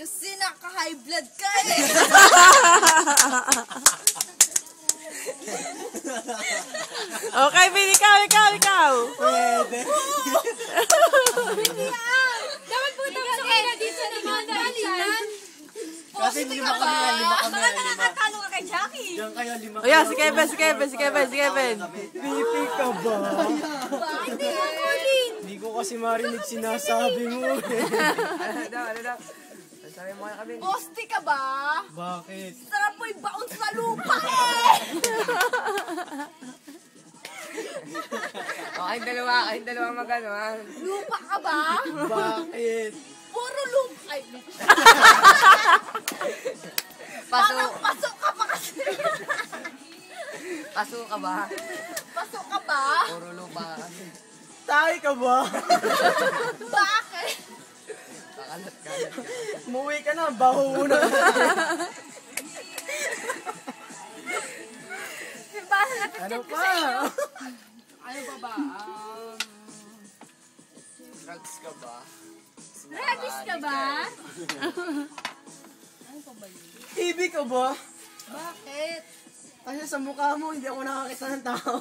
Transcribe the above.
Kasi naka-high blood ka eh. Okay, Vin, ikaw. Pwede. Dapat punta ka sa kanya dito naman. Dalian. Kasi lima kami. Baka nakakatalo ka kay Jackie. Diyan kayo, 5 O yan, si Kevin. Pipi ka ba? Hindi mo, Colin. Hindi ko kasi marinig sinasabi mo eh. Ano daw? Sabi mo kay Kevin. Poste ka ba? Bakit? Sarap mo ibaon sa lupa eh. O, kayong dalawa magano, ha? Lupa ka ba? Bakit? Puro lupa. Ay, Pasok pasok ka pa kasi. ka ba? Pasok ka ba? Puro lupa. Tayo ka ba? Bakit? Kakalat ka. Umuwi ka na, baho na. Ano pa? Ano ba? Drugs ka ba? Redis ka ba? TV ka ba? Bakit? Kasi sa mukha mo, hindi ako nakakita ng tao.